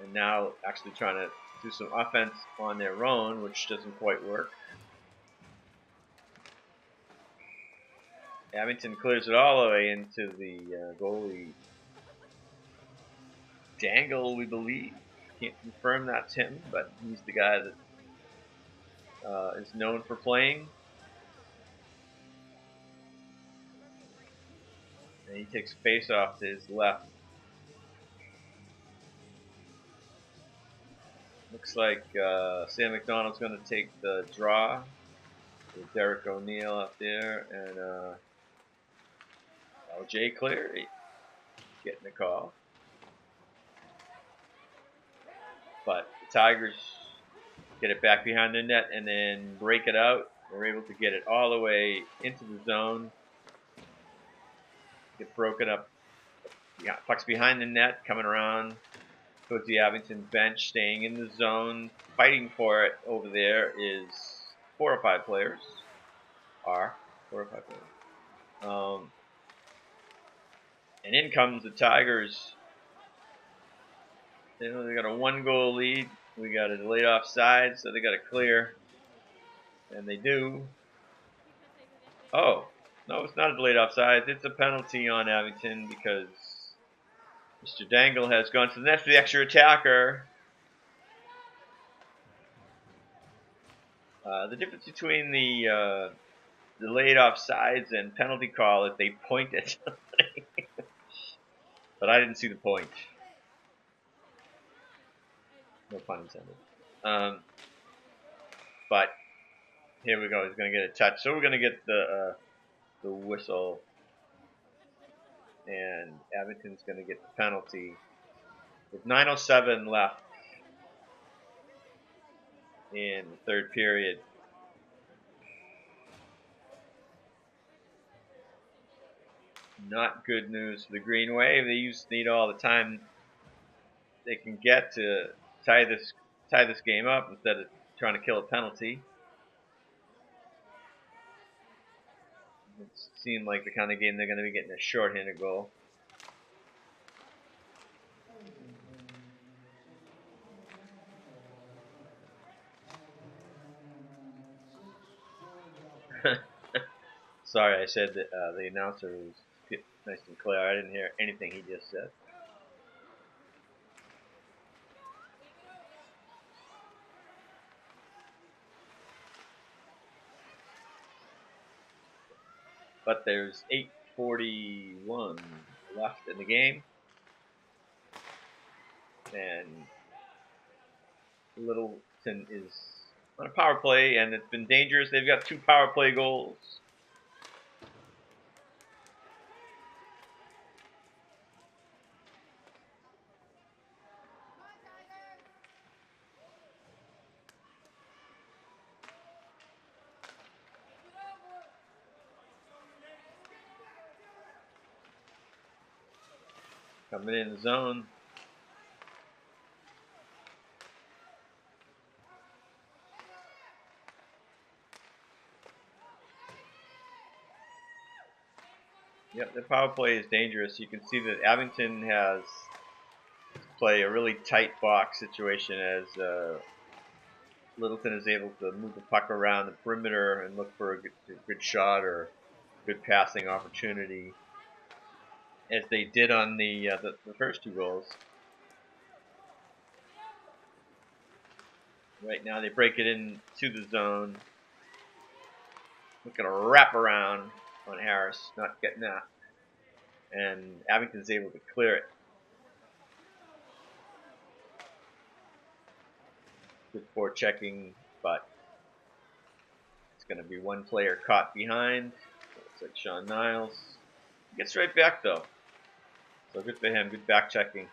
and now actually trying to do some offense on their own, which doesn't quite work. Abington clears it all the way into the goalie Dangle, we believe. Can't confirm that's him, but he's the guy that is known for playing. And he takes face off to his left. Looks like Sam McDonald's going to take the draw with Derek O'Neill up there, and Jay Cleary getting the call. But the Tigers get it back behind the net and then break it out. They're able to get it all the way into the zone. Get broken up. Yeah, puck's behind the net, coming around towards the Abington bench, staying in the zone, fighting for it over there is 4 or 5 players. And in comes the Tigers. They got a 1-goal lead. We got a delayed offside, so they got to clear. And they do. Oh, no, it's not a delayed offside. It's a penalty on Abington because Mr. Dangle has gone to the net for the extra attacker. The difference between the delayed offsides and penalty call is they point at something. But I didn't see the point. No pun intended. But here we go. He's going to get a touch. So we're going to get the whistle. And Abington's going to get the penalty. With 9:07 left in the third period. Not good news for the Green Wave. They used to need all the time they can get to tie this game up instead of trying to kill a penalty. It seemed like the kind of game they're going to be getting a shorthanded goal. Sorry, I said that the announcer was nice and clear. I didn't hear anything he just said. But there's 8:41 left in the game. And Littleton is on a power play, and it's been dangerous. They've got 2 power play goals. Coming in the zone. Yep, the power play is dangerous. You can see that Abington has to play a really tight box situation as Littleton is able to move the puck around the perimeter and look for a good shot or good passing opportunity, as they did on the first 2 goals. Right now they break it into the zone. Looking to wrap around on Harris, not getting that. And Abington's able to clear it. Good forechecking, but it's going to be 1 player caught behind. Looks like Sean Niles. He gets right back though. So good for him, good back checking.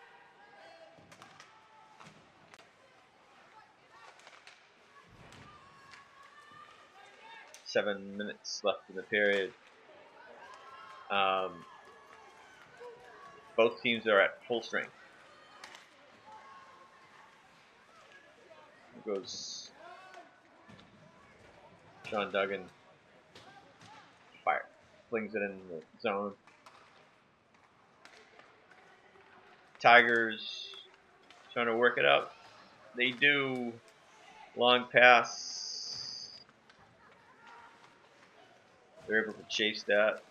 Seven minutes left in the period. Both teams are at full strength. It goes Sean Duggan flings it in the zone. Tigers trying to work it up. They do. Long pass. They're able to chase that.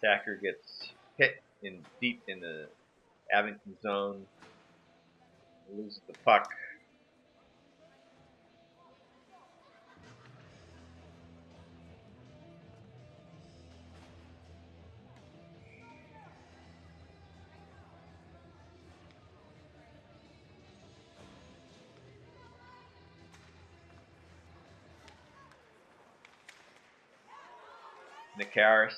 Attacker gets hit deep in the Abington zone. Loses the puck. Nicaris.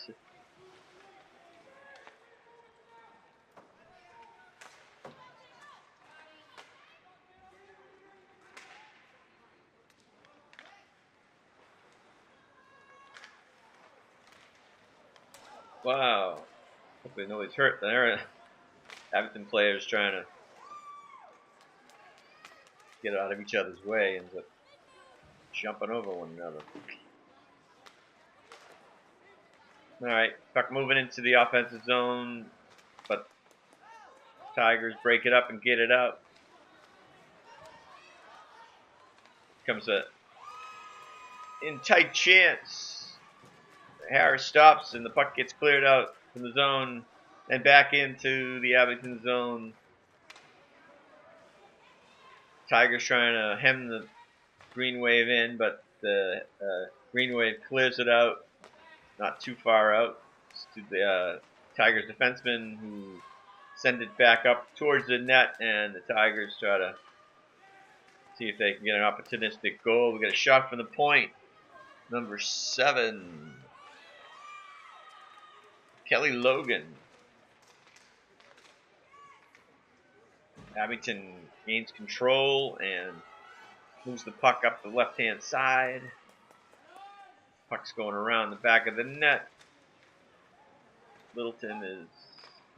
Wow. Hopefully nobody's hurt there. Abington players trying to get out of each other's way and jumping over one another. Alright, puck moving into the offensive zone, but Tigers break it up and get it out. Comes a in tight chance. Harris stops and the puck gets cleared out from the zone and back into the Abington zone. Tigers trying to hem the Green Wave in, but the Green Wave clears it out, not too far out. It's to the Tigers defenseman who send it back up towards the net, and the Tigers try to see if they can get an opportunistic goal. We got a shot from the point. Number 7, Kelly Logan. Abington gains control and moves the puck up the left-hand side. Puck's going around the back of the net. Littleton is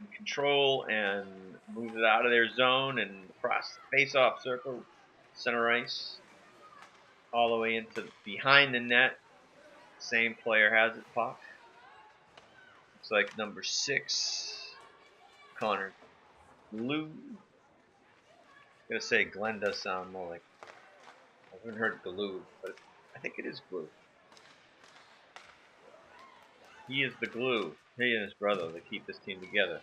in control and moves it out of their zone and across the face-off circle, center ice, all the way into behind the net. Same player has it, puck. Looks like number 6, Connor Glue. I'm gonna say Glenn does sound more like, I haven't heard glue, but I think it is glue. He is the glue. He and his brother, they keep this team together.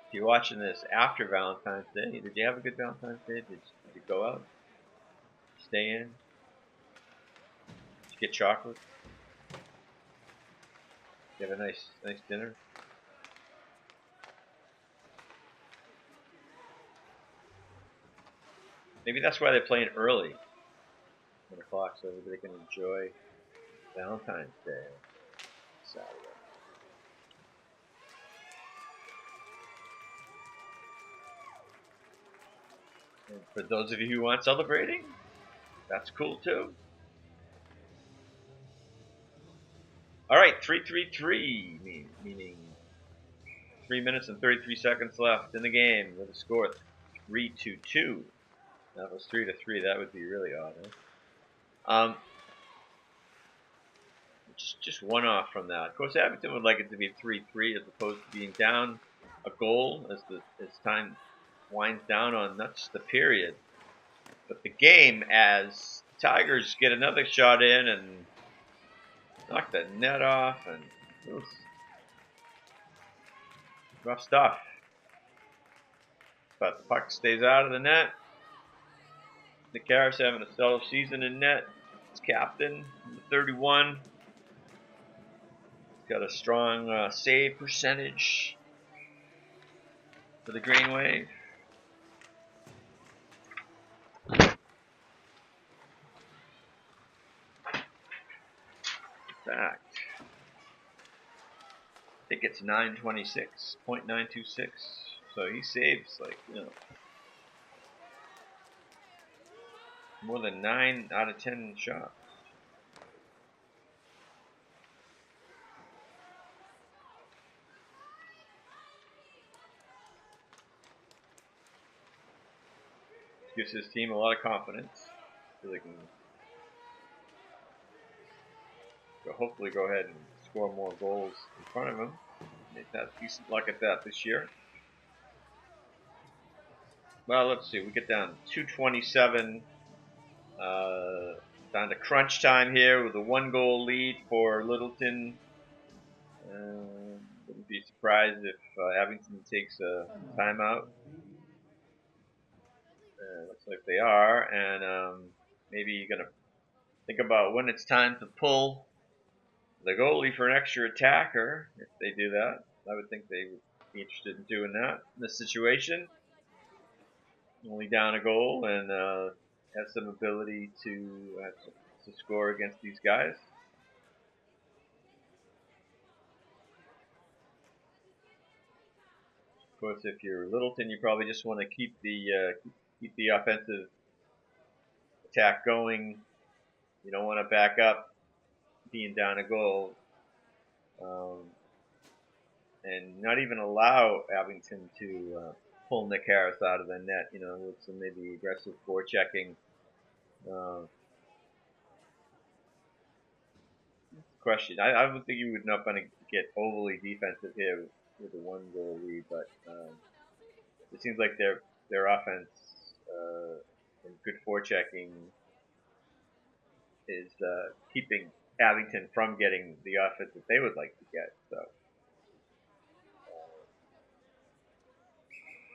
If you're watching this after Valentine's Day, did you have a good Valentine's Day? Did you go out? Stay in? Did you get chocolate? Did you have a nice dinner? Maybe that's why they're playing early, 1 o'clock, so everybody can enjoy Valentine's Day Saturday. And for those of you who aren't celebrating, that's cool too. All right, 3-3-3, meaning 3 minutes and 33 seconds left in the game with a score 3-2-2. Now if it was 3-3, that would be really odd, huh? Just one off from that. Of course, Abington would like it to be 3-3 as opposed to being down a goal as time winds down on not just the period, but the game, as the Tigers get another shot in and knock the net off, and oof, rough stuff. But the puck stays out of the net. Nicaris having a stellar season in net. He's captain, 31. Got a strong save percentage for the Green Wave. In fact, I think it's 926.926. So he saves, like, more than 9 out of 10 shots. gives his team a lot of confidence, so they can hopefully go ahead and score more goals in front of him. They've had decent luck at that this year. Well, let's see. We get down 2:27, down to crunch time here with a 1-goal lead for Littleton. Wouldn't be surprised if Abington takes a timeout. Looks like they are, and maybe you're gonna think about when it's time to pull the goalie for an extra attacker. If they do that, I would think they would be interested in doing that in this situation. Only down a goal and have some ability to score against these guys. Of course, if you're Littleton, you probably just want to keep the offensive attack going. You don't want to back up, being down a goal, and not even allow Abington to pull Nick Harris out of the net. With some maybe aggressive forechecking. Question. I would think you would not want to get overly defensive here with a 1-goal lead, but it seems like their offense and good forechecking is keeping Abington from getting the offense that they would like to get. So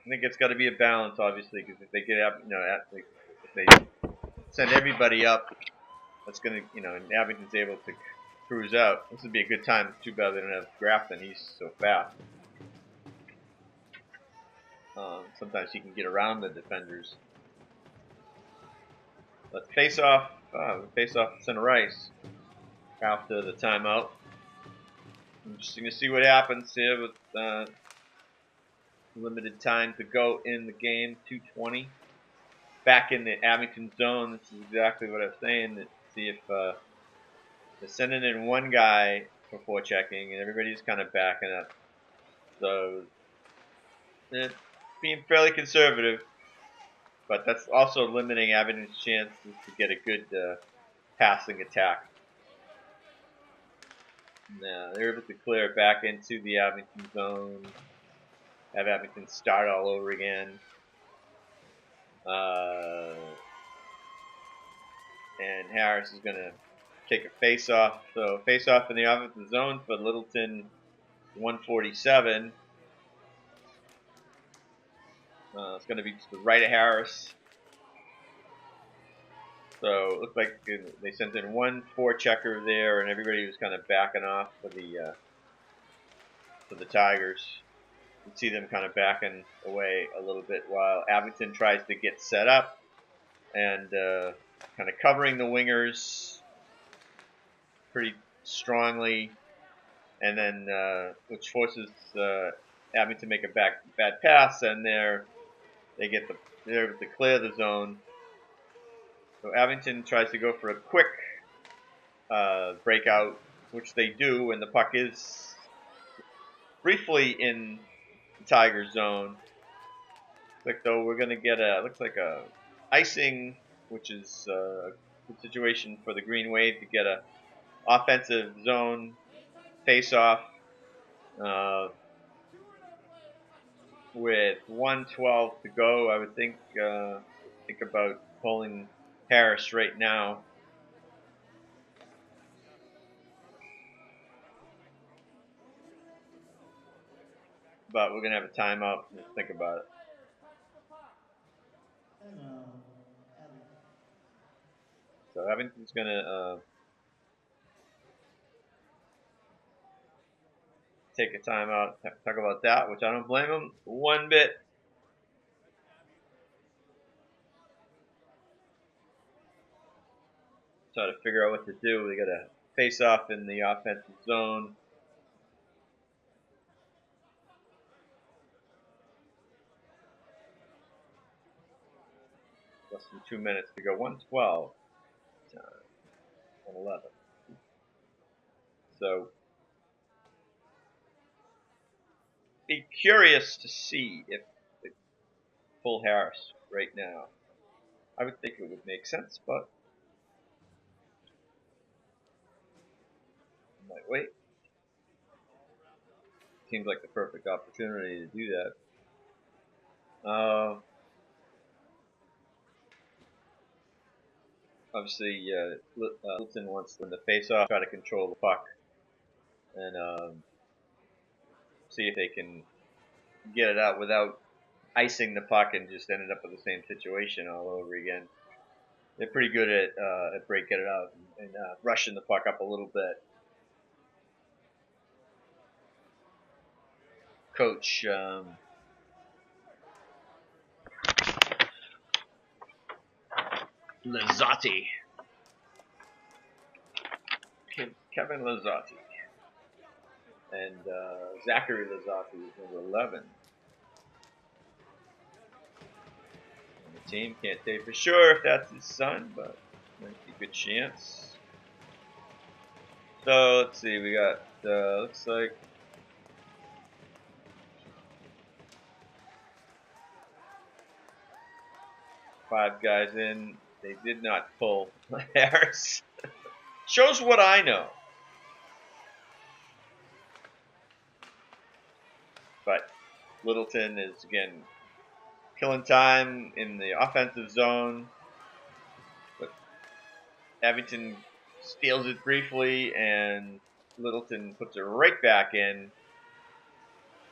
I think it's got to be a balance, obviously, because if they get up, if they send everybody up, that's going to, and Abington's able to cruise out. This would be a good time. Too bad they don't have Grafton. He's so fast. Sometimes he can get around the defenders. Let's face off center ice after the timeout. Interesting to see what happens here with limited time to go in the game. 2:20. Back in the Abington zone. This is exactly what I was saying. To see if they're sending in one guy for forechecking and everybody's kind of backing up. So it's being fairly conservative, but that's also limiting Abington's chances to get a good passing attack. Now they're able to clear it back into the Abington zone. Have Abington start all over again. And Harris is going to take a face-off. So face-off in the offensive zone for Littleton, 147. It's going to be to the right of Harris. So it looked like they sent in one forechecker there, and everybody was kind of backing off for the Tigers. You can see them kind of backing away a little bit while Abington tries to get set up and kind of covering the wingers pretty strongly, and then which forces Abington to make a bad pass, and they're able to clear the zone. So Abington tries to go for a quick breakout, which they do, and the puck is briefly in the Tiger zone. Looks like though we're gonna get looks like a icing, which is a good situation for the Green Wave to get a offensive zone face-off with 1:12 to go. I would think about pulling Harris right now. But we're going to have a timeout. Let's think about it. So Abington's going to take a timeout, talk about that, which I don't blame them one bit. Try to figure out what to do. We got to face off in the offensive zone. Less than 2 minutes to go. 1:12. 1:11. So be curious to see if they pull Harris right now. I would think it would make sense, but I might wait. Seems like the perfect opportunity to do that. Obviously, Littleton wants to win the face-off, try to control the puck, and see if they can get it out without icing the puck and just ended up with the same situation all over again. They're pretty good at breaking it out and rushing the puck up a little bit. Coach Lazzotti, Kevin Lazzotti, and Zachary Lazzotti is number 11. And the team can't say for sure if that's his son, but might be a good chance. So let's see, we got looks like five guys in. They did not pull Harris. Shows what I know. But Littleton is again killing time in the offensive zone. But Abington steals it briefly, and Littleton puts it right back in,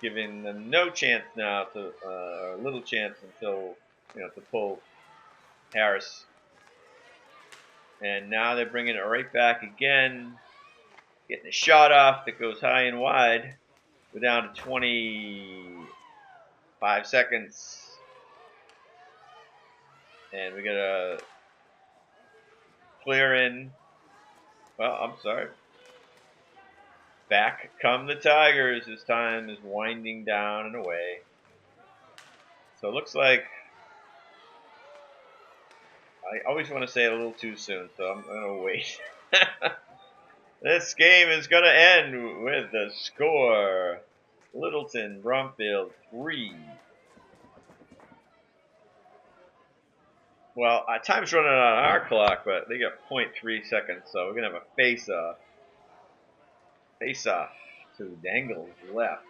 giving them no chance now to, or little chance until, to pull Harris. And now they're bringing it right back again, getting a shot off that goes high and wide. We're down to 25 seconds. And we got a clear in. Well, I'm sorry. Back come the Tigers. This time is winding down and away. So it looks like I always want to say it a little too soon, so I'm going to wait. This game is going to end with the score. Littleton, Bromfield, 3. Well, time's running on our clock, but they got 0.3 seconds, so we're going to have a face-off. Face-off to Dangle's left.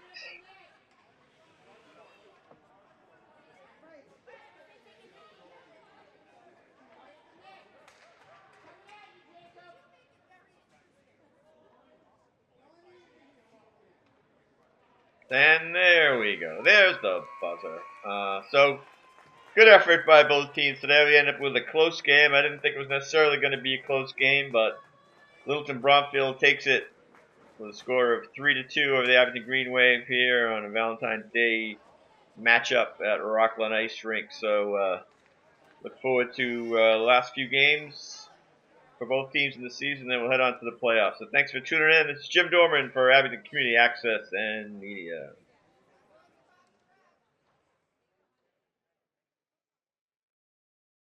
And there we go. There's the buzzer. So, good effort by both teams today. We ended up with a close game. I didn't think it was necessarily going to be a close game, but Littleton Bromfield takes it with a score of 3-2 over the Abington Green Wave here on a Valentine's Day matchup at Rockland Ice Rink. So, look forward to the last few games for both teams in the season, then we'll head on to the playoffs. So thanks for tuning in. This is Jim Dorman for Abington Community Access and Media.